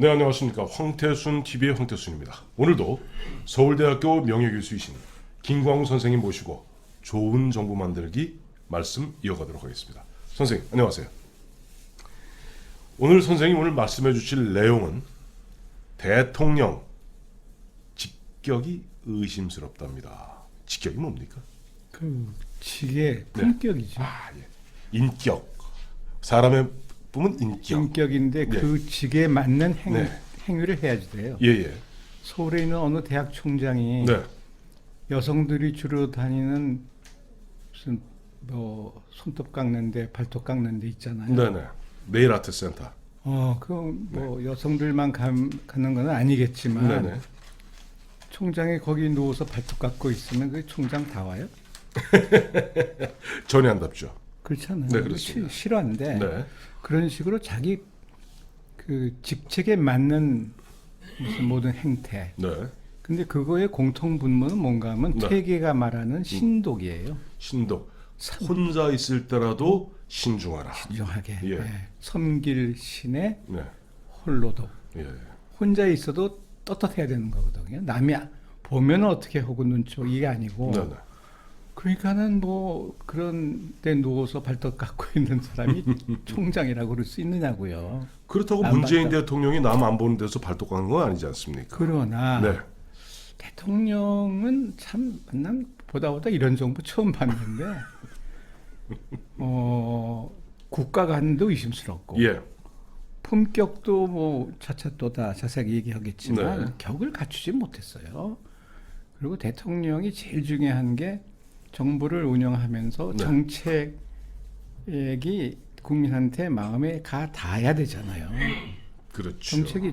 네, 안녕하십니까. 황태순 TV의 황태순입니다. 오늘도 서울대학교 명예교수이신 김광우 선생님 모시고 좋은 정부 만들기 말씀 이어가도록 하겠습니다. 선생님, 안녕하세요. 오늘 말씀해 주실 내용은 대통령 직격이 의심스럽답니다. 직격이 뭡니까? 그 직의 품격이죠. 예. 인격. 사람의 뿜은 인격. 인격인데 그 직에 맞는 네. 행위를 해야지 돼요. 예. 서울에 있는 어느 대학 총장이 네. 여성들이 여성들이 주로 다니는 무슨 뭐 손톱 깎는데 발톱 깎는데 있잖아요. 네네. 네일 아트 센터. 뭐 여성들만 가는 건 아니겠지만 네네. 총장이 거기 누워서 발톱 깎고 있으면 그 총장 다 와요? 전혀 안답죠. 그렇잖아요. 네, 그렇습니다. 실화인데 네. 그런 식으로 자기 그 직책에 맞는 무슨 모든 행태. 네. 근데 그거의 공통 분모는 뭔가 하면 네. 퇴계가 말하는 신독이에요. 신독. 혼자 있을 때라도 신중하라. 신중하게. 예. 섬길 신의 네. 홀로독. 예. 혼자 있어도 떳떳해야 되는 거거든요. 남이 보면 어떻게 하고 눈치 이게 아니고. 네네. 그러니까는 뭐 그런 데 누워서 발톱 깎고 있는 사람이 총장이라고 그럴 수 있느냐고요. 그렇다고 안 문재인 봤다. 대통령이 남 안 보는 데서 발톱 깎는 건 아니지 않습니까? 그러나 네. 대통령은 참 난 보다 이런 정부 처음 봤는데 국가 간도 의심스럽고 예. 품격도 뭐 차차 또 다 자세하게 얘기하겠지만 네. 격을 갖추지 못했어요. 그리고 대통령이 제일 중요한 게 정부를 운영하면서 네. 정책이 국민한테 마음에 가 닿아야 되잖아요. 그렇죠. 정책이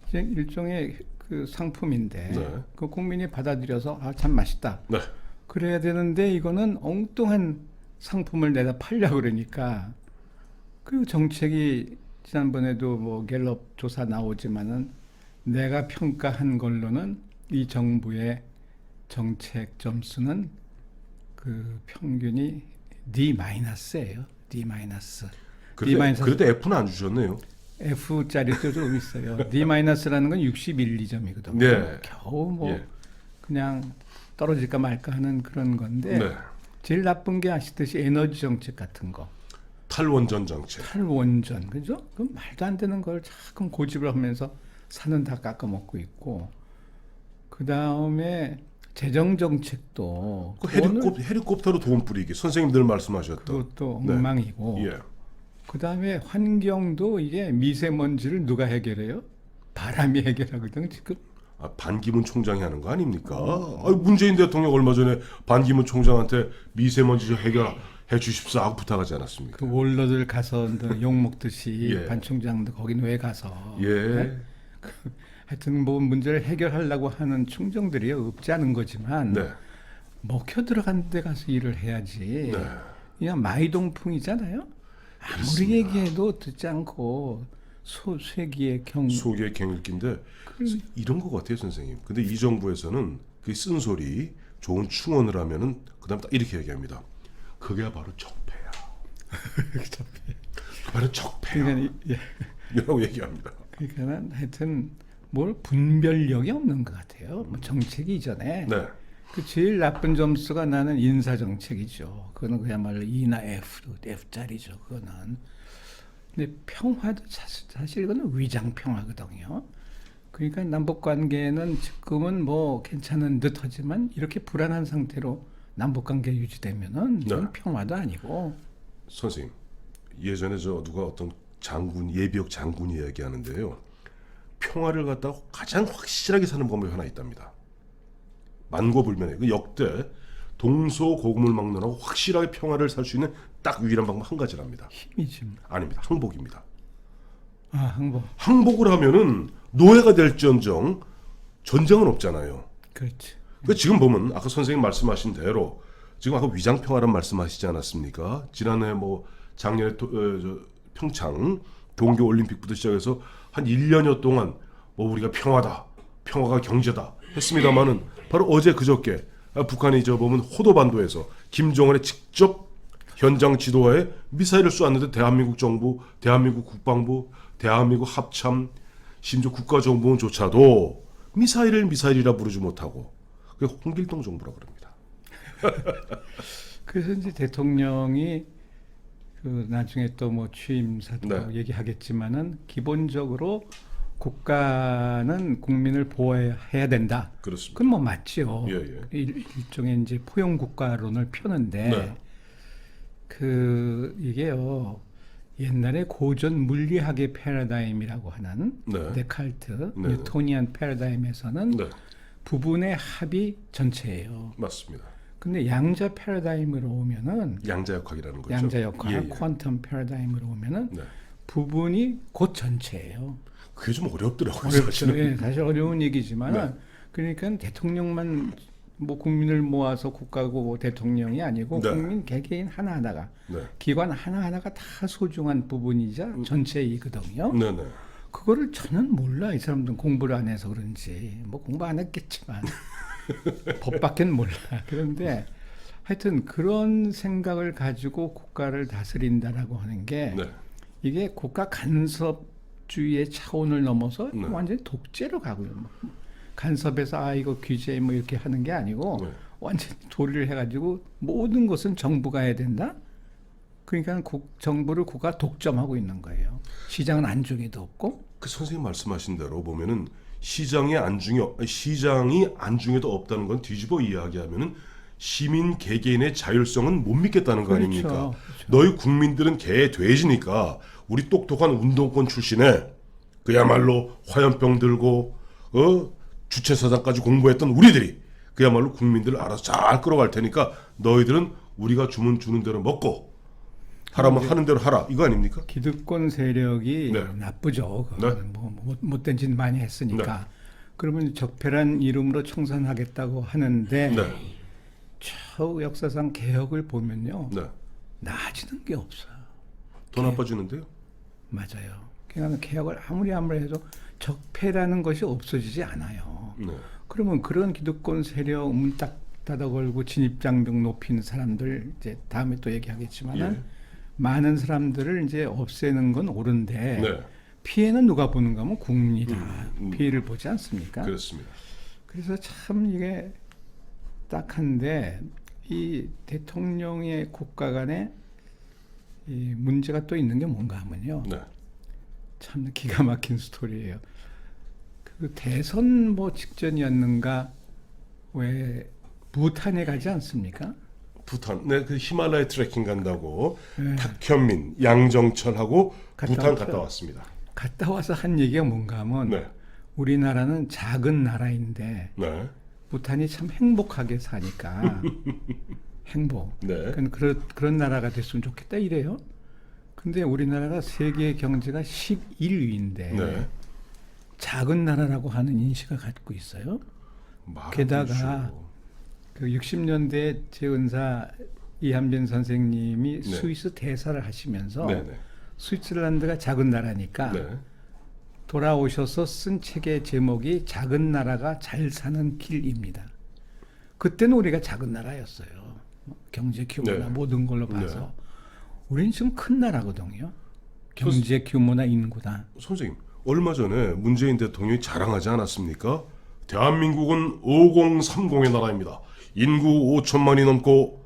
이제 일종의 그 상품인데 네. 그 국민이 받아들여서 참 맛있다. 네. 그래야 되는데 이거는 엉뚱한 상품을 내다 팔려고 그러니까 그 정책이 지난번에도 뭐 갤럽 조사 나오지만은 내가 평가한 걸로는 이 정부의 정책 점수는 그 평균이 D-예요. D-. 그래도 F는 안 주셨네요. F짜리도 좀 있어요. D-라는 건 61점이거든요. 네. 겨우 뭐 예. 그냥 떨어질까 말까 하는 그런 건데 네. 제일 나쁜 게 아시듯이 에너지 정책 같은 거. 탈원전 정책. 탈원전. 그죠? 그 말도 안 되는 걸 자꾸 고집을 하면서 산은 다 깎아먹고 있고 그다음에 재정 정책도 그 헬리콥터로 돈 뿌리기. 선생님들 말씀하셨던. 그것도 네. 엉망이고 예. 그다음에 환경도 이게 미세먼지를 누가 해결해요? 바람이 해결하거든 지금. 반기문 총장이 하는 거 아닙니까? 문재인 대통령 얼마 전에 반기문 총장한테 미세먼지 좀 해결해 주십사 하고 부탁하지 않았습니까? 그 원로들 가서 욕 먹듯이 예. 반 총장도 거긴 왜 가서 예. 네? 하여튼 뭐 문제를 해결하려고 하는 충정들이 없지 않은 거지만 네. 먹혀 들어간 데 가서 일을 해야지. 네. 그냥 마이동풍이잖아요. 아무리 그렇습니다. 얘기해도 듣지 않고 쇠기의 경. 속의 갱일기인데 이런 것 같아요, 선생님. 근데 이 정부에서는 그 쓴소리 좋은 충원을 하면은 그다음 딱 이렇게 얘기합니다. 그게 바로 적폐야. 바로 적폐야. 그러니까 이라고 얘기합니다. 그러니까는 하여튼 뭘 분별력이 없는 것 같아요. 뭐 정책이 이전에 네. 그 제일 나쁜 점수가 나는 인사 정책이죠. 그거는 그야말로 E나 F짜리죠. 그거는. 근데 평화도 사실 이거는 위장 평화거든요. 그러니까 남북 관계는 지금은 뭐 괜찮은 듯하지만 이렇게 불안한 상태로 남북 관계 유지되면은 이건 네. 평화도 아니고. 선생님, 예전에 누가 어떤 예비역 장군이 이야기하는데요. 평화를 갖다가 가장 확실하게 사는 방법이 하나 있답니다. 만고불변의 그 역대 동서고금을 막론하고 확실하게 평화를 살 수 있는 딱 유일한 방법 한 가지랍니다. 힘이지. 아닙니다. 항복입니다. 항복. 항복을 하면은 노예가 될지언정 전쟁은 없잖아요. 그렇지. 그 지금 보면 아까 선생님 말씀하신 대로 지금 아까 위장평화란 말씀하시지 않았습니까? 지난해 뭐 작년에 평창 동계올림픽부터 시작해서 한 1년여 동안 뭐 우리가 평화다, 평화가 경제다 했습니다마는 바로 어제 그저께 북한이 보면 호도반도에서 김정은의 직접 현장 지도하에 미사일을 쏘았는데 대한민국 정부, 대한민국 국방부, 대한민국 합참 심지어 국가정보원조차도 미사일을 미사일이라 부르지 못하고 그게 홍길동 정부라 그럽니다. 그래서 이제 대통령이 그 나중에 또 뭐 취임사도 네. 얘기하겠지만은 기본적으로 국가는 국민을 보호해야 된다. 그렇습니다. 그건 뭐 맞지요. 예, 예. 일종의 이제 포용 국가론을 펴는데 네. 그 이게요. 옛날에 고전 물리학의 패러다임이라고 하는 네. 데카르트 네. 뉴토니안 패러다임에서는 네. 부분의 합이 전체예요. 맞습니다. 근데 양자 패러다임으로 오면은 양자역학이라는 거죠. 양자 역학, 예, 예. 퀀텀 패러다임으로 오면은 네. 부분이 곧 전체예요. 그게 좀 어렵더라고요. 어렵죠. 사실은. 예, 사실 어려운 얘기지만 네. 그러니까 대통령만 뭐 국민을 모아서 국가고 대통령이 아니고 네. 국민 개개인 하나하나가 네. 기관 하나하나가 다 소중한 부분이자 전체이거든요. 네네. 그거를 전혀 몰라. 이 사람들은 공부를 안 해서 그런지 뭐 공부 안 했겠지만 법밖엔 몰라. 그런데 하여튼 그런 생각을 가지고 국가를 다스린다라고 하는 게 네. 이게 국가 간섭주의의 차원을 넘어서 네. 완전히 독재로 가고요. 간섭에서 이거 규제 뭐 이렇게 하는 게 아니고 네. 완전히 도리를 해가지고 모든 것은 정부가 해야 된다. 그러니까 정부를 국가 독점하고 있는 거예요. 시장은 안중에도 없고. 그 선생님 말씀하신 대로 보면은 시장이 안중에도 없다는 건 뒤집어 이야기하면은 시민 개개인의 자율성은 못 믿겠다는 거 그렇죠. 아닙니까? 그렇죠. 너희 국민들은 개 돼지니까 우리 똑똑한 운동권 출신에 그야말로 화염병 들고 주체사상까지 공부했던 우리들이 그야말로 국민들을 알아서 잘 끌어갈 테니까 너희들은 우리가 주는 대로 먹고 하라면 하는 대로 하라 이거 아닙니까? 기득권 세력이 네. 나쁘죠. 그거는 뭐 못된 짓 많이 했으니까. 그러면 적폐란 이름으로 청산하겠다고 하는데 네. 저 역사상 개혁을 보면요. 네. 나아지는 게 없어요. 더 나빠지는데요? 맞아요. 그러니까 개혁을 아무리 해도 적폐라는 것이 없어지지 않아요. 네. 그러면 그런 기득권 세력 문 딱 닫아 걸고 진입장벽 높이는 사람들 이제 다음에 또 얘기하겠지만은 예. 많은 사람들을 이제 없애는 건 옳은데 네. 피해는 누가 보는가 하면 국민이 다 피해를 보지 않습니까? 그렇습니다. 그래서 참 이게 딱한데 이 대통령의 국가 간에 이 문제가 또 있는 게 뭔가 하면요. 네. 참 기가 막힌 스토리예요. 그 대선 뭐 직전이었는가 왜 부탄에 가지 않습니까? 부탄, 네, 그 히말라야 트레킹 간다고 네. 탁현민, 양정철하고 갔다 부탄 왔죠. 갔다 왔습니다. 갔다 와서 한 얘기가 뭔가 하면 네, 우리나라는 작은 나라인데 네, 부탄이 참 행복하게 사니까 행복. 네, 그런 나라가 됐으면 좋겠다 이래요. 근데 우리나라가 세계 경제가 11위인데 네. 작은 나라라고 하는 인식을 갖고 있어요. 게다가 그 60년대 제 은사 이한빈 선생님이 네. 스위스 대사를 하시면서 네, 네, 스위스란드가 작은 나라니까 네, 돌아오셔서 쓴 책의 제목이 작은 나라가 잘 사는 길입니다. 그때는 우리가 작은 나라였어요. 경제 규모나 네. 모든 걸로 봐서. 네. 우리는 지금 큰 나라거든요. 경제 규모나 인구다. 선생님, 얼마 전에 문재인 대통령이 자랑하지 않았습니까? 대한민국은 5030의 나라입니다. 인구 5천만이 넘고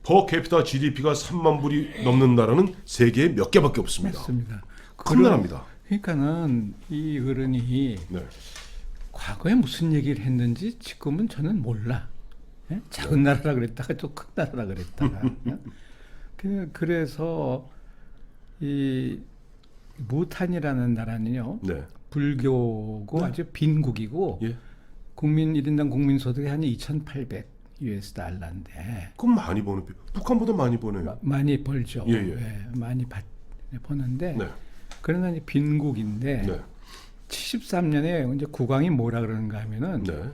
퍼 캐피타 GDP가 3만 불이 넘는 나라는 세계에 몇 개밖에 없습니다. 맞습니다. 큰 나라입니다. 그러니까는 이 어른이 네. 과거에 무슨 얘기를 했는지 지금은 저는 몰라. 예? 작은 나라라 그랬다가 또 큰 나라라 그랬다가. 예? 그래서 이 무탄이라는 나라는요. 네. 불교고 네. 아주 빈국이고 예. 국민 1인당 국민 소득이 한 2,800 US 달러인데 그럼 많이 버는 북한보다 많이 버네요. 많이 벌죠. 예, 예. 네, 많이 버는데 네. 그러나 이제 빈국인데 네. 73년에 이제 국왕이 뭐라 그러는가 하면은 네.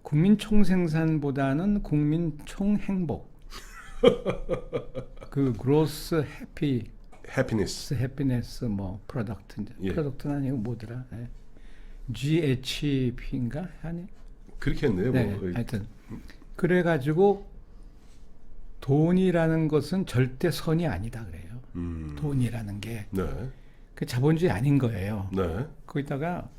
국민 총생산보다는 국민 총행복 그 그로스 해피니스 뭐 프로덕트 예. 프로덕트는 아니고 뭐더라 GHP인가 아니 그렇게 했네요. 네, 뭐. 하여튼 그래가지고 돈이라는 것은 절대 선이 아니다 그래요. 돈이라는 게 네. 그 자본주의 아닌 거예요. 네. 거기다가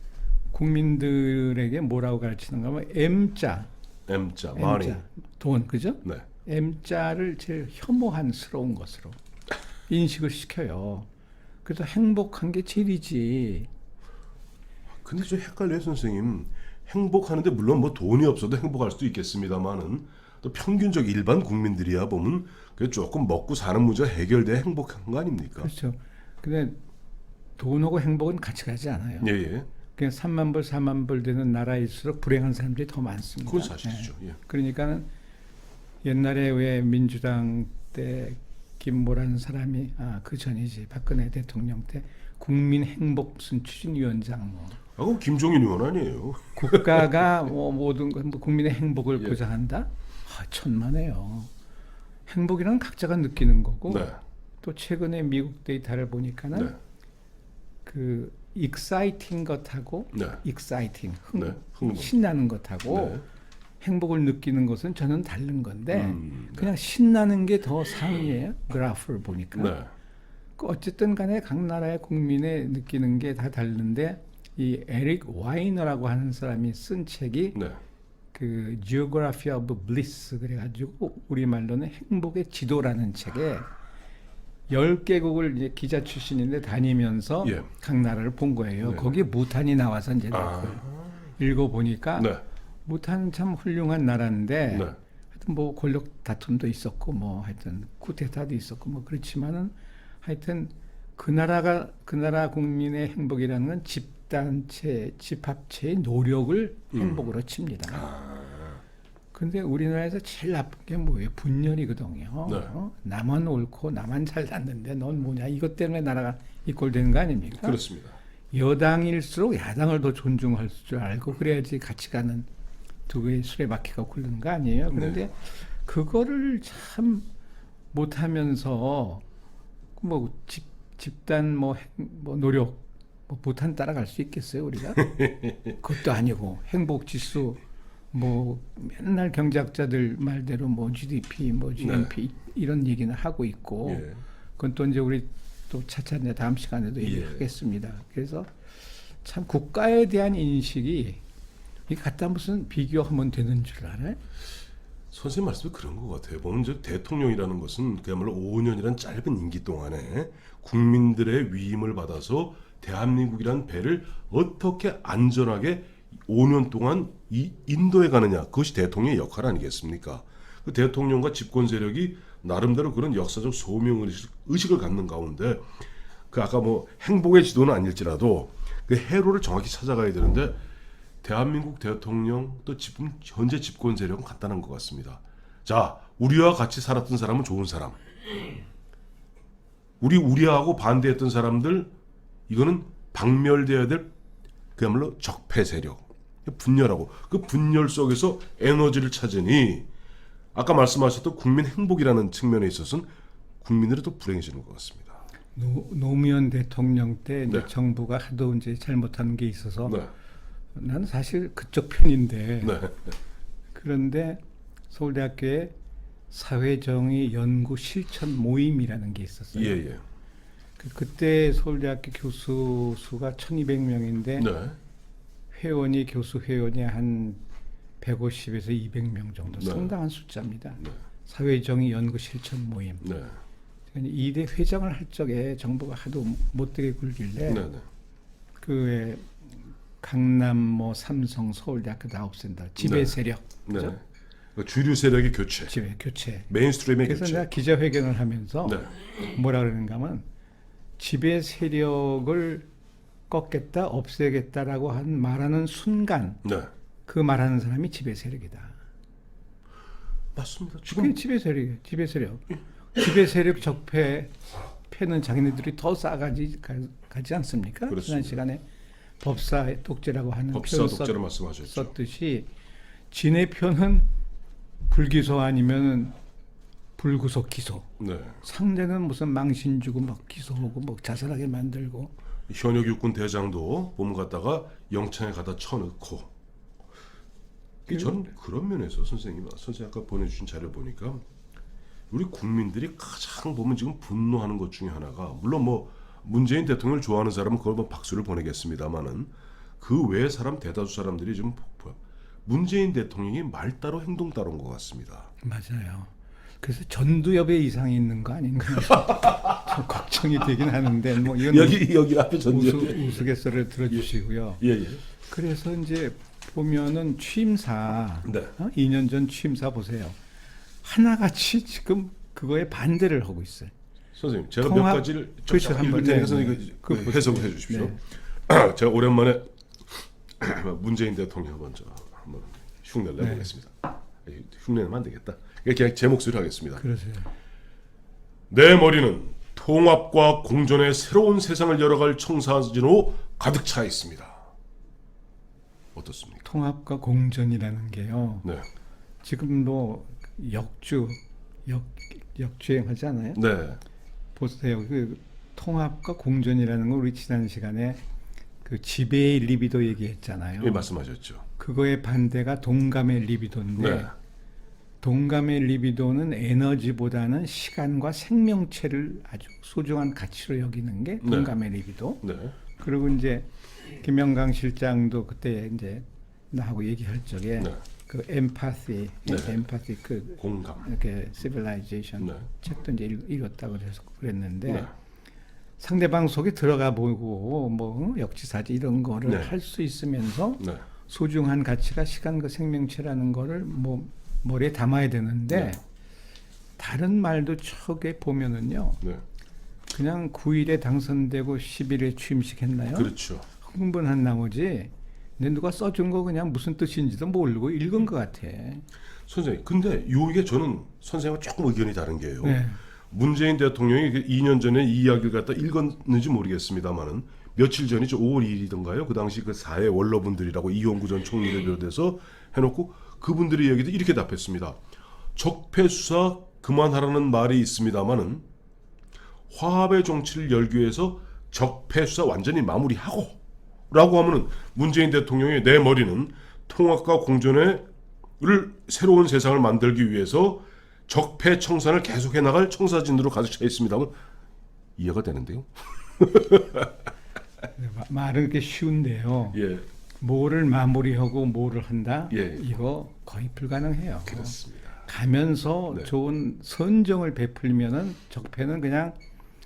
국민들에게 뭐라고 가르치는가 하면 M자, M자, money. M자, 돈, 그죠? 네. M자를 제일 혐오한스러운 것으로 인식을 시켜요. 그래서 행복한 게 제일이지. 근데 저 헷갈려요, 선생님. 행복하는데 물론 뭐 돈이 없어도 행복할 수도 있겠습니다만은 또 평균적 일반 국민들이야 보면 그 조금 먹고 사는 문제가 해결돼야 행복한 거 아닙니까? 그렇죠. 근데 돈하고 행복은 같이 가지 않아요. 예, 예. 그냥 3만 불, 4만 불 되는 나라일수록 불행한 사람들이 더 많습니다. 그건 사실이죠. 예. 그러니까 옛날에 왜 민주당 때 김모라는 사람이 그 전이지 박근혜 대통령 때 국민 행복 무슨 추진위원장 뭐 아, 그럼 김종인 의원 아니에요? 국가가 뭐 모든 뭐 국민의 행복을 예. 보장한다? 천만에요. 행복이란 각자가 느끼는 거고 네. 또 최근에 미국 데이터를 보니까는 네. 그 익사이팅 것하고 네. 익사이팅 네. 흥분. 신나는 것하고 네. 행복을 느끼는 것은 저는 다른 건데 네. 그냥 신나는 게 더 상위예요. 그래프를 보니까. 네. 그 어쨌든 간에 각 나라의 국민의 느끼는 게 다 다른데 이 에릭 와이너라고 하는 사람이 쓴 책이 네. 그 Geography of Bliss 그래가지고 우리말로는 행복의 지도라는 책에 10개국을 이제 기자 출신인데 다니면서 예. 각 나라를 본 거예요. 네. 거기에 무탄이 나와서 이제 그걸 읽어보니까 네. 무탄은 참 훌륭한 나라인데 네. 하여튼 뭐 권력 다툼도 있었고 뭐 하여튼 쿠데타도 있었고 뭐 그렇지만은 하여튼 그 나라 국민의 행복이라는 건 집단체, 집합체의 노력을 행복으로 칩니다. 근데 우리나라에서 제일 나쁜 게 뭐예요? 분열이거든요. 네. 나만 옳고 나만 잘났는데 넌 뭐냐? 이것 때문에 나라가 이 꼴 되는 거 아닙니까? 그렇습니다. 여당일수록 야당을 더 존중할 줄 알고 그래야지 같이 가는 두 개의 수레바퀴가 굴르는 거 아니에요? 그런데 그거를 참 못하면서 뭐 집단 뭐 노력 뭐 부탄 따라갈 수 있겠어요 우리가? 그것도 아니고 행복 지수 뭐 맨날 경제학자들 말대로 뭐 GDP 뭐 GNP 이런 얘기는 하고 있고 예. 그건 또 이제 우리 또 차차 이제 다음 시간에도 예. 얘기하겠습니다. 그래서 참 국가에 대한 인식이 이 갖다 무슨 비교하면 되는 줄 알아요? 선생님 말씀이 그런 것 같아요. 보면 이제 대통령이라는 것은 그야말로 5년이란 짧은 임기 동안에 국민들의 위임을 받아서 대한민국이란 배를 어떻게 안전하게 5년 동안 인도해 가느냐, 그것이 대통령의 역할 아니겠습니까? 그 대통령과 집권 세력이 나름대로 그런 역사적 소명 의식을 갖는 가운데 그 아까 뭐 행복의 지도는 아닐지라도 그 해로를 정확히 찾아가야 되는데 대한민국 대통령 또 지금 현재 집권 세력은 간단한 것 같습니다. 자, 우리와 같이 살았던 사람은 좋은 사람. 우리하고 반대했던 사람들 이거는 박멸돼야 될 그야말로 적폐 세력. 분열하고 그 분열 속에서 에너지를 찾으니 아까 말씀하셨던 국민 행복이라는 측면에 있어서는 국민들이 더 불행해지는 것 같습니다. 노무현 대통령 때 이제 네. 정부가 하도 이제 잘못한 게 있어서 네. 나는 사실 그쪽 편인데 네. 그런데 서울대학교에 사회정의 연구 실천 모임이라는 게 있었어요. 예, 예. 그때 서울대학교 교수 수가 1200명인데 네. 교수 회원이 한 150에서 200명 정도 네. 상당한 숫자입니다. 네. 사회정의 연구 실천 모임. 네. 이대 회장을 할 적에 정부가 하도 못되게 굴길래 네. 네. 그 강남 뭐 삼성 서울대학교 다 없앤다. 지배 네. 세력. 네. 그죠? 그 주류 세력의 교체. 지배 교체. 메인스트림의 그래서 교체. 내가 기자회견을 하면서 네. 뭐라 그러는가 하면 지배 세력을 꺾겠다, 없애겠다라고 말하는 순간 네. 그 말하는 사람이 지배 세력이다. 맞습니다. 그게 지금 지배 세력이에요. 지배 세력. 지배 세력 적폐는 자기네들이 더 싸가지 가지 않습니까? 그렇습니다. 지난 시간에 법사 독재라고 하는 법사 표현 독재를 말씀하셨죠. 썼듯이 지네 편은 불기소 아니면은 불구속 기소. 네. 상대는 무슨 망신 주고 막 기소하고 뭐 자살하게 만들고. 현역 육군 대장도 보면 갔다가 영창에 가다 쳐넣고. 저는 그런 면에서 선생님 아까 보내주신 자료 보니까 우리 국민들이 가장 보면 지금 분노하는 것 중에 하나가 물론 뭐 문재인 대통령을 좋아하는 사람은 그걸 뭐 박수를 보내겠습니다만은 그 외의 사람 대다수 사람들이 좀 문재인 대통령이 말 따로 행동 따로인 것 같습니다. 맞아요. 그래서 전두엽에 이상이 있는 거 아닌가 좀 걱정이 되긴 하는데 뭐 이건 여기 앞에 전두엽 우스갯소리를 들어주시고요. 예, 예. 그래서 이제 보면은 취임사 네. 2년 전 취임사 보세요. 하나같이 지금 그거에 반대를 하고 있어요. 선생님, 제가 몇 통합- 가지를 그렇죠. 한번 테니까 네, 선생님 그 해석해 주십시오. 네. 제가 오랜만에 문재인 대통령 먼저 한번 흉내를 네. 내보겠습니다. 흉내내면 안 되겠다. 그냥 제 목소리로 하겠습니다. 그러세요. 내 머리는 통합과 공존의 새로운 세상을 열어갈 청사진으로 가득 차 있습니다. 어떻습니까? 통합과 공존이라는 게요. 네, 지금도 역주행하잖아요. 네, 보세요. 그 통합과 공존이라는 거 우리 지난 시간에 그 지배의 리비도 얘기했잖아요. 예, 말씀하셨죠. 그거의 반대가 동감의 리비도인데 네, 동감의 리비도는 에너지보다는 시간과 생명체를 아주 소중한 가치로 여기는 게 동감의 리비도. 네, 그리고 이제 김영강 실장도 그때 이제 나하고 얘기할 적에 네. 그 엠파시, 네. 엠파시 그 공감. 이렇게 시빌라이제이션 네. 책도 이제 읽었다고 그래서 그랬는데 네, 상대방 속에 들어가 보고 뭐 역지사지 이런 거를 네. 할 수 있으면서 네, 소중한 가치가 시간과 생명체라는 거를 뭐 머리에 담아야 되는데 네. 다른 말도 척에 보면은요 네. 그냥 9일에 당선되고 10일에 취임식 했나요? 그렇죠. 흥분한 나머지 근데 누가 써준 거 그냥 무슨 뜻인지도 모르고 읽은 것 같아. 선생님, 근데 요게 저는 선생님과 조금 의견이 다른 게요. 네. 문재인 대통령이 2년 전에 이 이야기를 갖다 읽었는지 모르겠습니다만은 며칠 전이죠. 5월 2일이던가요. 그 당시 그 사회 원로분들이라고 이용구 전 총리를 비롯해서 해놓고 그분들의 이야기도 이렇게 답했습니다. 적폐 수사 그만하라는 말이 있습니다만은 화합의 정치를 열기 위해서 적폐 수사 완전히 마무리하고 라고 하면은 문재인 대통령의 내 머리는 통합과 공존의 새로운 세상을 만들기 위해서 적폐 청산을 계속해 나갈 청사진으로 가득 차 있습니다만 이해가 되는데요. 말은 그렇게 쉬운데요. 예, 뭐를 마무리하고 뭐를 한다? 예. 이거 거의 불가능해요. 그렇습니다. 가면서 네. 좋은 선정을 베풀면은 적폐는 그냥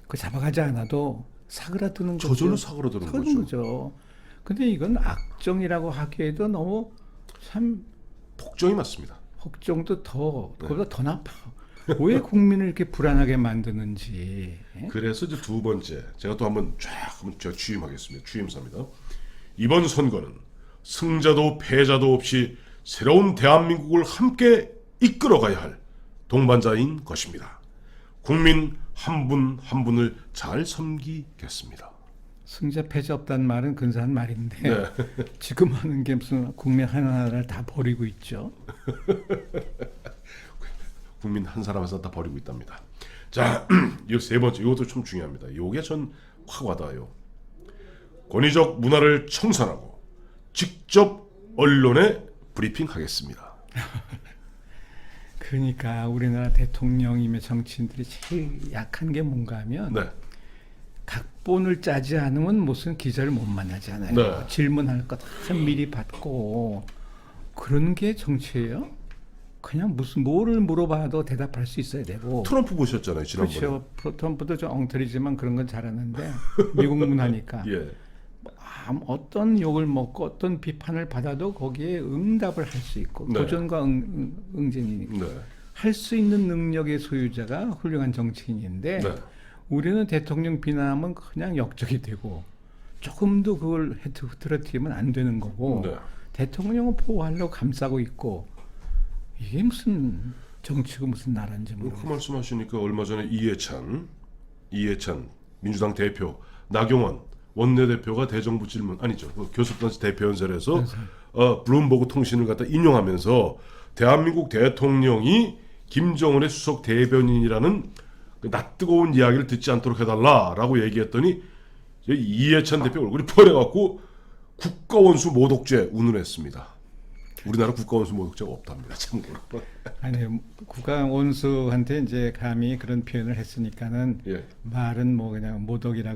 그 잡아가지 않아도 사그라드는 거죠. 저절로 사그라드는 사그라드는 거죠. 거죠. 근데 이건 악정이라고 하기에도 너무 참 폭정이 맞습니다. 혹정도 더 그보다 더 나빠. 왜 국민을 이렇게 불안하게 만드는지. 예? 그래서 이제 두 번째 제가 또 한번 제가 취임하겠습니다. 취임사입니다. 이번 선거는 승자도 패자도 없이 새로운 대한민국을 함께 이끌어가야 할 동반자인 것입니다. 국민 한 분 한 분을 잘 섬기겠습니다. 승자 패자 없다는 말은 근사한 말인데 네. 지금 하는 게 무슨 국민 하나하나를 다 버리고 있죠. 국민 한 사람에서 다 버리고 있답니다. 자, 이 세 번째 이것도 좀 중요합니다. 이게 전 확 와닿아요. 권위적 문화를 청산하고 직접 언론에 브리핑하겠습니다. 그러니까 우리나라 대통령이며 정치인들이 제일 약한 게 뭔가 하면 네, 각본을 짜지 않으면 무슨 기자를 못 만나잖아요. 네. 질문할 것 다 미리 받고 그런 게 정치예요? 그냥 무슨 뭐를 물어봐도 대답할 수 있어야 되고. 트럼프 보셨잖아요 지난번에. 그렇죠. 트럼프도 좀 엉터리지만 그런 건 잘하는데 미국 문화니까 예, 어떤 욕을 먹고 어떤 비판을 받아도 거기에 응답을 할 수 있고 네. 도전과 응진이니까 네, 할 수 있는 능력의 소유자가 훌륭한 정치인인데 네, 우리는 대통령 비난하면 그냥 역적이 되고 조금도 그걸 흐트러뜨리면 안 되는 거고 네. 대통령은 보호하려고 감싸고 있고 이게 무슨 정치고 무슨 나라인지 그 모르겠어요. 말씀하시니까 얼마 전에 이해찬 민주당 대표 나경원 원내대표가 대정부 질문 아니죠 그 교섭단체 대표연설에서 블룸버그 통신을 갖다 인용하면서 대한민국 대통령이 김정은의 수석 대변인이라는 그 낯뜨거운 이야기를 듣지 않도록 해달라라고 얘기했더니 이해찬 대표 얼굴이 펄해갖고 국가원수 모독죄 운운했습니다. 우리나라 국가원수 모독죄가 없답니다. 참고로. 아니 국가 원수한테 이제 감히 그런 표현을 했으니까는 예. 말은 뭐 그냥 모독이라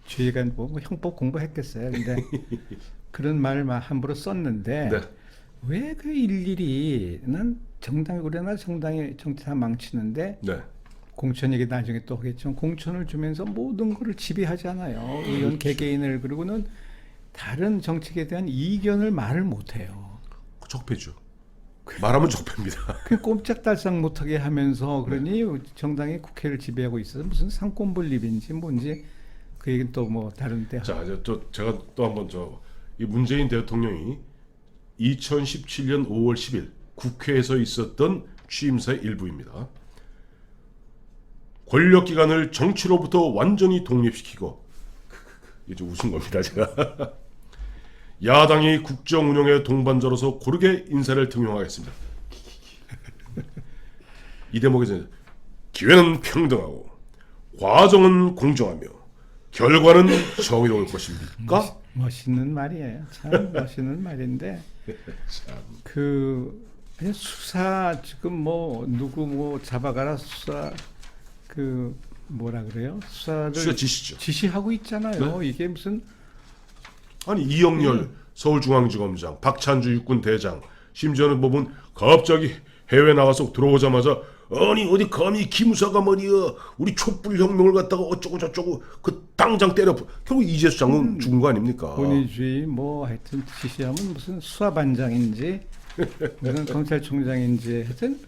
주의가 뭐 형법 공부했겠어요. 근데 그런 말을 막 함부로 썼는데 네. 왜 그 일일이 난 정당 우리나라 정당이 정치 다 망치는데 네. 공천 얘기 나중에 또 하겠지만 공천을 주면서 모든 거를 지배하잖아요. 의원 개개인을 그리고는 다른 정책에 대한 이견을 말을 못해요. 적폐죠. 말하면 적폐입니다. 그 꼼짝달싹 못하게 하면서 그러니 정당이 국회를 지배하고 있어서 무슨 상권분립인지 뭔지 그 얘기는 또 뭐 다른 데 자, 이제 또 제가 또 한번 이 문재인 대통령이 2017년 5월 10일 국회에서 있었던 취임사의 일부입니다. 권력기관을 정치로부터 완전히 독립시키고 이제 웃은 겁니다 제가. 야당이 국정 운영의 동반자로서 고르게 인사를 등용하겠습니다. 이 대목에서 기회는 평등하고 과정은 공정하며 결과는 정의로울 것입니까? 멋있는 말이에요. 참 멋있는 말인데 참. 그 그냥 수사 지금 뭐 누구 뭐 잡아가라 수사 그 뭐라 그래요? 수사를 수사 지시죠. 지시하고 있잖아요. 이게 무슨 아니 이영렬 서울중앙지검장, 박찬주 육군대장, 심지어는 보면 갑자기 해외 나가서 들어오자마자 아니 어디 감히 기무사가 말이야 우리 촛불혁명을 갖다가 어쩌고 저쩌고 그 당장 때려 결국 이재수 장군 죽은 거 아닙니까? 권위주의 뭐 하여튼 지시하면 무슨 수사반장인지 무슨 검찰총장인지 하여튼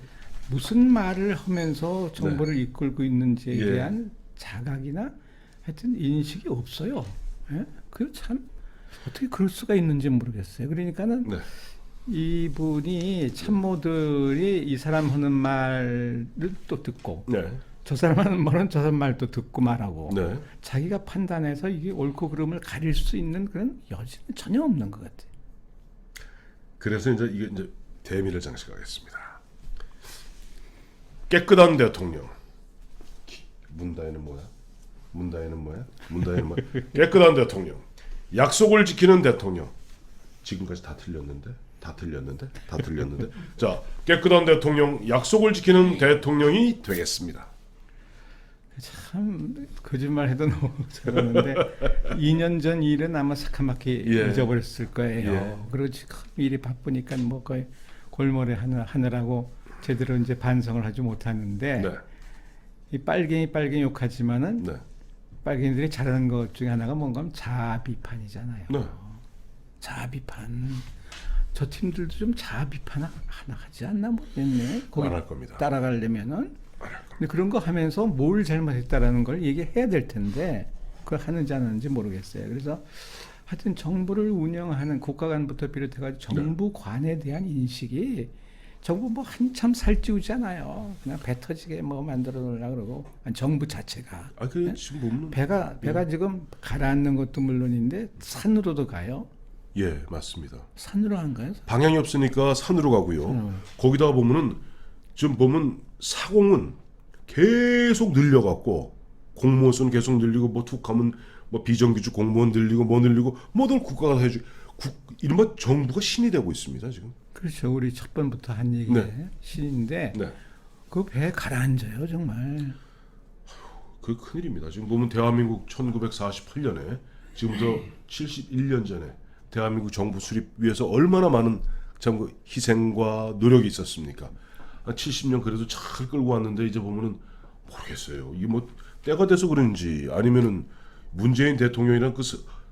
무슨 말을 하면서 정부를 이끌고 있는지에 예. 대한 자각이나 하여튼 인식이 없어요. 예? 그 참 어떻게 그럴 수가 있는지 모르겠어요. 그러니까는 네. 이분이 참모들이 이 사람 하는 말을 또 듣고 네. 저 사람 하는 말은 저 사람 말도 듣고 말하고 네. 자기가 판단해서 이게 옳고 그름을 가릴 수 있는 그런 여지는 전혀 없는 것 같아요. 그래서 이제 대미를 장식하겠습니다. 깨끗한 대통령. 문다혜는 뭐야? 문다혜는 뭐야? 문다혜는 뭐야? 깨끗한 대통령. 약속을 지키는 대통령. 지금까지 다 틀렸는데. 자, 깨끗한 대통령, 약속을 지키는 대통령이 되겠습니다. 참 거짓말해도 너무 잘하는데 2년 전 일은 아마 새카맣게 예. 잊어버렸을 거예요. 예. 그리고 지금 일이 바쁘니까 뭐 거의 골머리 하느라고 제대로 이제 반성을 하지 못하는데 네. 이 빨갱이 욕하지만은 네. 빨갱이들이 잘하는 것 중에 하나가 뭔가 하면 자아 비판이잖아요. 네. 자아 비판. 저 팀들도 좀 자아 비판 하나 하지 않나 모르겠네. 거기 안 할 겁니다. 따라가려면은. 안 할 겁니다. 근데 그런 거 하면서 뭘 잘못했다라는 걸 얘기해야 될 텐데 그걸 하는지 안 하는지 모르겠어요. 그래서 하여튼 정부를 운영하는 국가관부터 비롯해가지고 정부관에 대한 인식이 정부 뭐 한참 살찌우잖아요. 그냥 배 터지게 뭐 만들어 놓으려고 그러고 아니, 정부 자체가 아, 그 지금 보면 배가 지금 가라앉는 것도 물론인데 산으로도 가요. 예, 맞습니다. 산으로 안 가요? 방향이 없으니까 산으로 가고요. 산으로. 거기다가 보면은 지금 보면 사공은 계속 늘려갖고 공무원 수는 계속 늘리고 뭐 툭 하면 뭐 비정규직 공무원 늘리고 뭐 늘리고 뭐들 국가가 해주 이른바 정부가 신이 되고 있습니다 지금. 그렇죠. 우리 첫 번부터 한 얘기 네. 신인데 네, 그 배 가라앉아요 정말. 그 큰일입니다. 지금 보면 대한민국 1948년에 지금부터 71년 전에 대한민국 정부 수립 위해서 얼마나 많은 참 그 희생과 노력이 있었습니까? 한 70년 그래도 잘 끌고 왔는데 이제 보면은 모르겠어요. 이게 뭐 때가 돼서 그런지 아니면은 문재인 대통령이랑 그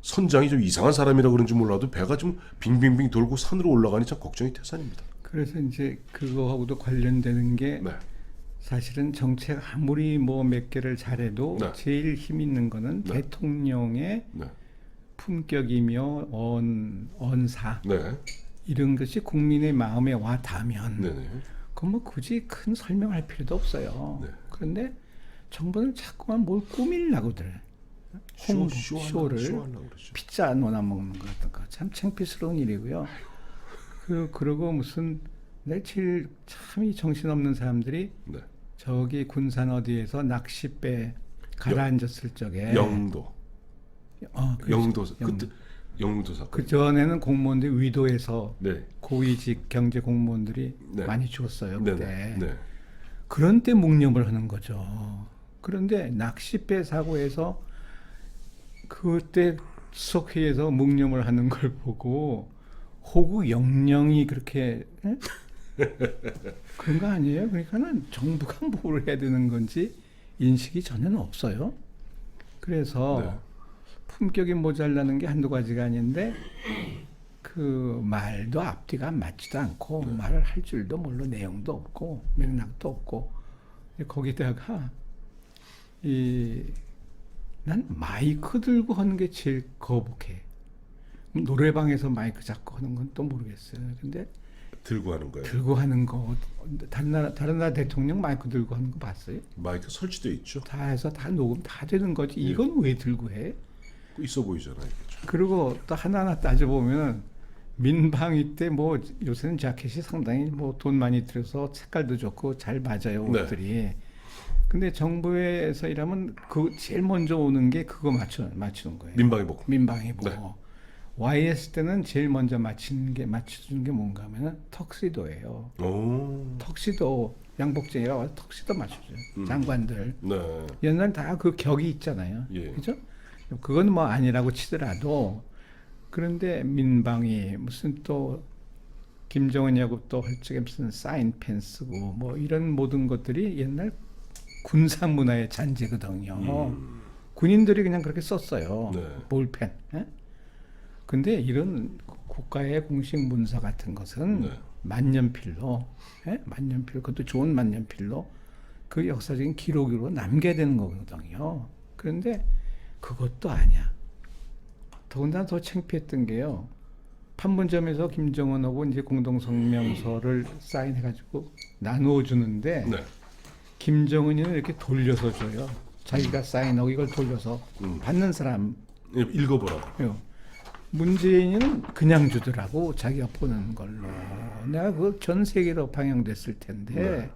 선장이 좀 이상한 사람이라 그런지 몰라도 배가 좀 빙빙빙 돌고 산으로 올라가니 참 걱정이 태산입니다. 그래서 이제 그거하고도 관련되는 게 네, 사실은 정책 아무리 뭐 몇 개를 잘해도 네. 제일 힘 있는 거는 네. 대통령의 네, 품격이며 언사 네, 이런 것이 국민의 마음에 와 닿으면 네, 네. 그건 뭐 굳이 큰 설명할 필요도 없어요. 네. 그런데 정부는 자꾸만 뭘 꾸밀라고들 홍보 쇼를 쇼하려고 그러죠. 피자 논아 먹는 것 같은 거 참 창피스러운 일이고요. 그리고 무슨 내 제일 참 이 정신없는 사람들이 네. 저기 군산 어디에서 낚싯배 가라앉았을 적에 영도, 그렇죠. 영도 그때 영도 사건. 그 전에는 공무원들이 위도에서 네, 고위직 경제 공무원들이 네. 많이 죽었어요 네, 그때. 네, 네. 그런 때 묵념을 하는 거죠. 그런데 낚싯배 사고에서 그때 수석회의에서 묵념을 하는 걸 보고 호국 영령이 그렇게 예? 그런 거 아니에요? 그러니까는 정부가 뭘 해야 되는 건지 인식이 전혀 없어요. 그래서 네. 품격이 모자라는 게 한두 가지가 아닌데 그 말도 앞뒤가 맞지도 않고 말을 할 줄도 몰라 내용도 없고 맥락도 없고 거기다가 난 마이크 들고 하는 게 제일 거북해. 노래방에서 마이크 잡고 하는 건 또 모르겠어요. 근데 들고 하는 거예요. 들고 하는 거 다른 나라 대통령 마이크 들고 하는 거 봤어요? 마이크 설치돼 있죠. 다 해서 다 녹음 다 되는 거지. 이건 왜 들고 해? 있어 보이잖아요. 그리고 또 하나하나 따져보면 민방위 때 뭐 요새는 자켓이 상당히 뭐 돈 많이 들여서 색깔도 좋고 잘 맞아요 네. 옷들이. 근데 정부에서 일하면 그 제일 먼저 오는 게 그거 맞추는 거예요. 민방위복. 민방위복. 네. YS 때는 제일 먼저 맞추는 게 뭔가 하면은 턱시도예요. 오. 턱시도 양복쟁이라 와서 턱시도 맞추죠. 장관들. 네. 옛날 다 그 격이 있잖아요. 예. 그죠? 그건 뭐 아니라고 치더라도 그런데 민방위 무슨 또 김정은이하고 또 헐적에 무슨 사인펜 쓰고 뭐 이런 모든 것들이 옛날 군사 문화의 잔재거든요. 군인들이 그냥 그렇게 썼어요. 네. 볼펜. 예? 근데 이런 국가의 공식 문서 같은 것은 네. 만년필로, 예? 만년필, 그것도 좋은 만년필로 그 역사적인 기록으로 남겨야 되는 거거든요. 그런데 그것도 아니야. 더군다나 더 창피했던 게요. 판문점에서 김정은하고 이제 공동성명서를 사인해가지고 나누어 주는데 네. 김정은이는 이렇게 돌려서 줘요. 자기가 사인하고 이걸 돌려서 받는 사람. 예, 읽어보라고. 문재인은 그냥 주더라고 자기가 보는 걸로. 내가 그 전 세계로 방영됐을 텐데 네.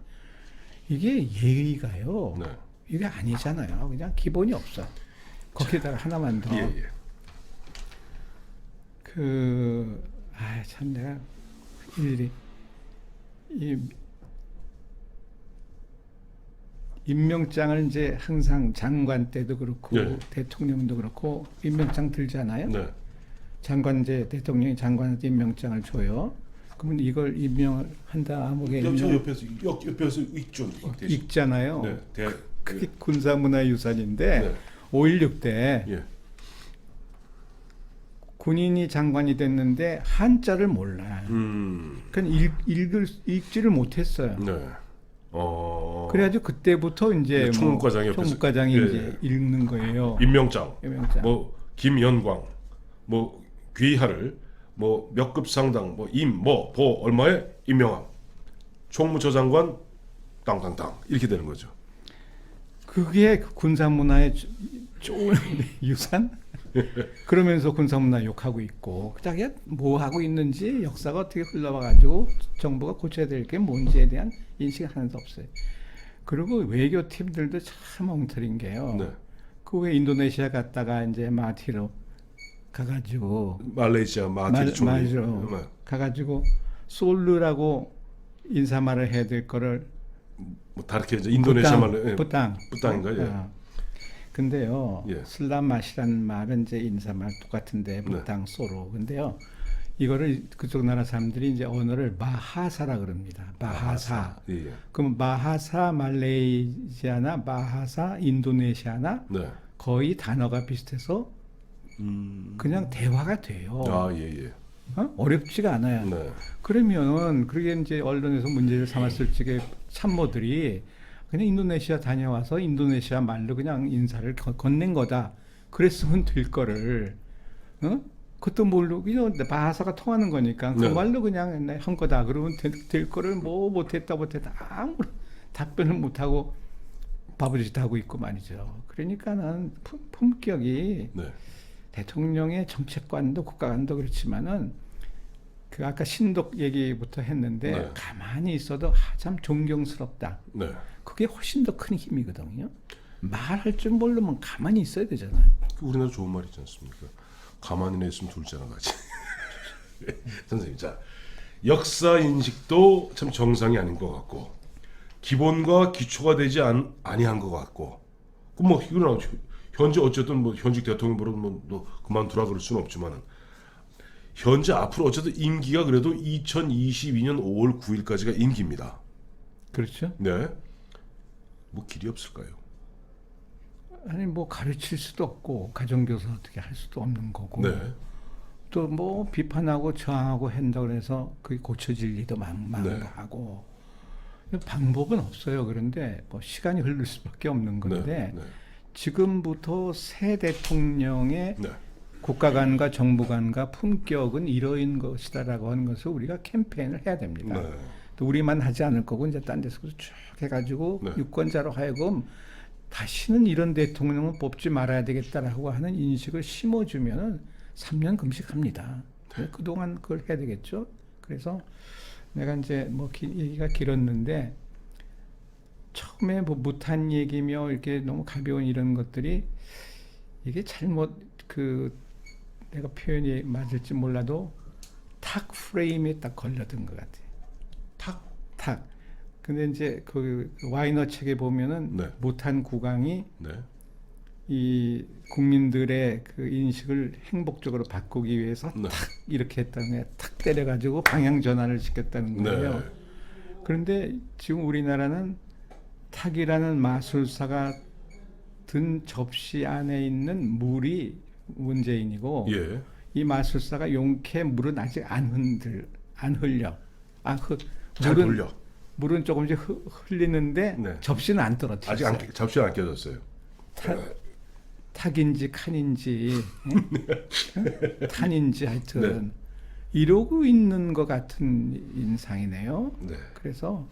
이게 예의가요. 네. 이게 아니잖아요. 그냥 기본이 없어. 거기다가 하나만 더. 예, 예. 참 내가 일일이 이 임명장을 이제 항상 장관 때도 그렇고 네. 대통령도 그렇고 임명장 들잖아요. 네. 장관 이제 대통령이 장관한테 임명장을 줘요. 그러면 이걸 임명을 한다 아무개 저 옆에서 있죠. 읽잖아요. 네. 그게 군사문화유산인데 네. 5.16 때 예. 군인이 장관이 됐는데 한자를 몰라. 그러니까 읽지를 못했어요. 네. 그래가지고 그때부터 이제 네, 총무과장이 옆에서- 총무과장이 예, 이제 읽는 거예요. 임명장. 임명장. 뭐 김연광. 뭐 귀하를 뭐 몇 급 상당 뭐 임 뭐 보 얼마에 임명함. 총무처장관 땅땅땅 이렇게 되는 거죠. 그게 군사문화의 좋은 유산? 그러면서 군사문화 욕하고 있고 자기가 뭐 하고 있는지 역사가 어떻게 흘러와가지고 정부가 고쳐야 될 게 뭔지에 대한 인식이 하나도 없어요. 그리고 외교팀들도 참 엉터리인 게요. 네. 그 왜 인도네시아 갔다가 이제 마티로 가가지고 말레이시아 마하thir 총리. 맞아. 가가지고 솔루라고 인사말을 해야 될 거를 뭐 다르게 이제 인도네시아 말로 부땅. 부땅인가요? 예. 근데요, 예. 슬라맛이라는 말은 이제 인사말 똑같은데 부땅 소로. 근데요, 이거를 그쪽 나라 사람들이 이제 언어를 마하사라 그럽니다. 마하사. 예. 그럼 마하사 말레이시아나 마하사 인도네시아나 네. 거의 단어가 비슷해서 그냥 대화가 돼요. 아, 예, 예. 어렵지가 않아요. 네. 그러면 그게 이제 언론에서 문제를 삼았을 적에 참모들이 그냥 인도네시아 다녀와서 인도네시아 말로 그냥 인사를 건넨 거다. 그랬으면 될 거를, 그것도 모르고 그냥 바하사가 통하는 거니까 그 네. 말로 그냥 한 거다. 그러면 될 거를 뭐 못했다 아무런 답변을 못하고 바보짓 하고 있고 말이죠. 그러니까는 품격이 네. 대통령의 정책관도 국가관도 그렇지만은 그 아까 신독 얘기부터 했는데 네. 가만히 있어도 참 존경스럽다. 네. 그게 훨씬 더 큰 힘이거든요. 말할 줄 모르면 가만히 있어야 되잖아요. 우리나라 좋은 말 있지 않습니까? 가만히 있으면 둘째나 가지. 선생님, 자 역사 인식도 참 정상이 아닌 것 같고 기본과 기초가 되지 아니한 것 같고, 그럼 뭐 이거는 현재 어쨌든 뭐 현직 대통령으로 뭐 그만두라 그럴 수는 없지만은 현재 앞으로 어쨌든 임기가 그래도 2022년 5월 9일까지가 임기입니다. 그렇죠. 네. 뭐 길이 없을까요? 아니 뭐 가르칠 수도 없고 가정교사 어떻게 할 수도 없는 거고 네. 또 뭐 비판하고 저항하고 한다 그래서 그게 고쳐질 리도 망하고 방법은 없어요. 그런데 뭐 시간이 흐를 수밖에 없는 건데 네. 지금부터 새 대통령의 네. 국가 간과 정부 간과 품격은 이러한 것이다라고 하는 것을 우리가 캠페인을 해야 됩니다. 네. 또 우리만 하지 않을 거고 이제 딴 데서 쭉 해가지고 네. 유권자로 하여금 다시는 이런 대통령은 뽑지 말아야 되겠다라고 하는 인식을 심어주면은 3년 금식합니다. 그동안 그걸 해야 되겠죠. 그래서 내가 이제 뭐 얘기가 길었는데 처음에 뭐 못한 얘기며 이렇게 너무 가벼운 이런 것들이 이게 잘못 내가 표현이 맞을지 몰라도 탁 프레임에 딱 걸려든 것 같아요. 탁. 근데 이제 그 와이너 책에 보면은 네. 못한 국왕이 네. 이 국민들의 그 인식을 행복적으로 바꾸기 위해서 네. 탁 이렇게 했다는 거예요. 탁 때려가지고 방향 전환을 시켰다는 거예요. 네. 그런데 지금 우리나라는 탁이라는 마술사가 든 접시 안에 있는 물이 문재인이고 예. 이 마술사가 용케 물은 아직 안 흘려. 잘 돌려. 물은 조금씩 흘리는데 네. 접시는 안 떨어뜨렸어요. 아직 접시가 안 깨졌어요. 탁인지 칸인지 탄인지 하여튼 이러고 있는 것 같은 인상이네요. 네. 그래서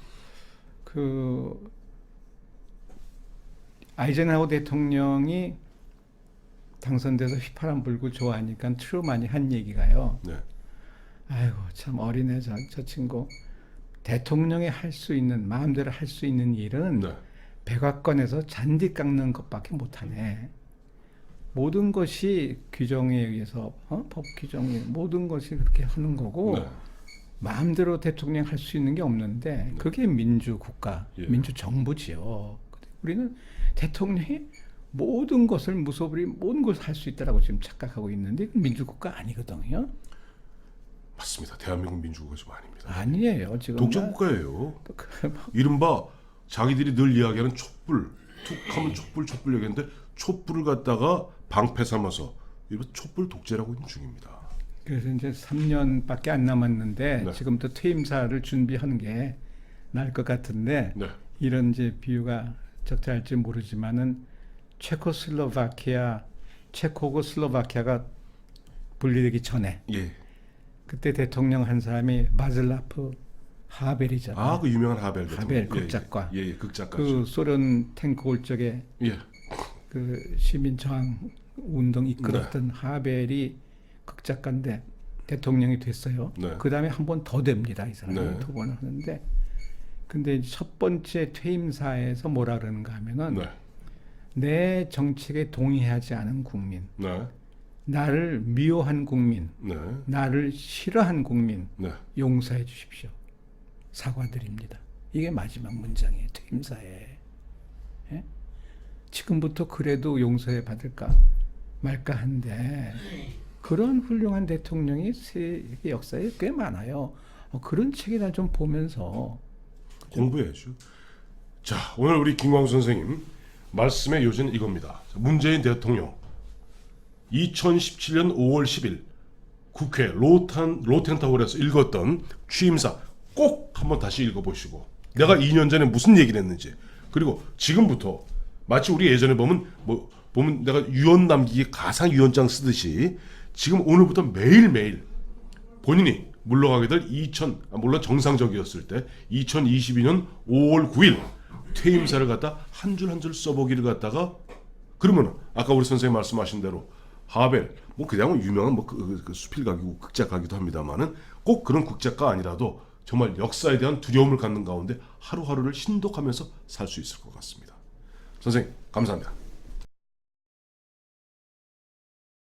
아이젠하워 대통령이 당선돼서 휘파람 불고 좋아하니까 트루만이 한 얘기가요. 네. 아이고 참 어린애 저 친구 대통령이 할 수 있는 마음대로 할 수 있는 일은 네. 백악관에서 잔디 깎는 것밖에 못하네. 모든 것이 규정에 의해서 법 규정에 모든 것이 그렇게 하는 거고 네. 마음대로 대통령 할 수 있는 게 없는데 그게 민주국가, 예. 민주정부지요. 우리는 대통령이 모든 것을 무소불위 모든 것을 할 수 있다라고 지금 착각하고 있는데 이건 민주국가 아니거든요. 맞습니다. 대한민국 민주국가 좀 아닙니다. 아니에요. 지금 독재국가예요. 이른바 자기들이 늘 이야기하는 촛불, 툭하면 촛불 얘기했는데 촛불을 갖다가 방패 삼아서 이른바 촛불 독재라고 있는 중입니다. 그래서 이제 3년밖에 안 남았는데 네. 지금부터 퇴임사를 준비하는 게 나을 것 같은데 네. 이런 이제 비유가 적절할지 모르지만은 체코스로바키아가 분리되기 전에 예. 그때 대통령 한 사람이 바슬라프 하벨이잖아요. 그 유명한 하벨 대통령. 하벨 극작가. 예, 극작가. 그 소련 탱크 올 적에 예. 그 시민 저항 운동 이끌었던 하벨이 극작가인데 대통령이 됐어요. 네. 그 다음에 한 번 더 됩니다. 이 사람이 네. 2번 하는데 근데 첫 번째 퇴임사에서 뭐라 그러는가 하면은 네. 내 정책에 동의하지 않은 국민, 네. 나를 미워한 국민, 네. 나를 싫어한 국민 네. 용서해 주십시오. 사과드립니다. 이게 마지막 문장이에요. 퇴임사에. 예? 지금부터 그래도 용서해 받을까 말까 한데 그런 훌륭한 대통령이 세계 역사에 꽤 많아요. 그런 책이나 좀 보면서 공부해야죠. 자, 오늘 우리 김광수 선생님 말씀의 요지는 이겁니다. 문재인 대통령 2017년 5월 10일 국회 로텐타워에서 읽었던 취임사 꼭 한번 다시 읽어보시고 내가 2년 전에 무슨 얘기를 했는지 그리고 지금부터 마치 우리 예전에 보면 내가 유언 남기기 가상 유언장 쓰듯이 지금 오늘부터 매일매일 본인이 물러가게 될 물론 정상적이었을 때 2022년 5월 9일 퇴임사를 갖다 한 줄 한 줄 써보기를 갖다가 그러면 아까 우리 선생님 말씀하신 대로 하벨 그냥 유명한 그 수필가기고 극작가기도 합니다만은 꼭 그런 극작가 아니라도 정말 역사에 대한 두려움을 갖는 가운데 하루하루를 신독하면서 살 수 있을 것 같습니다. 선생님 감사합니다.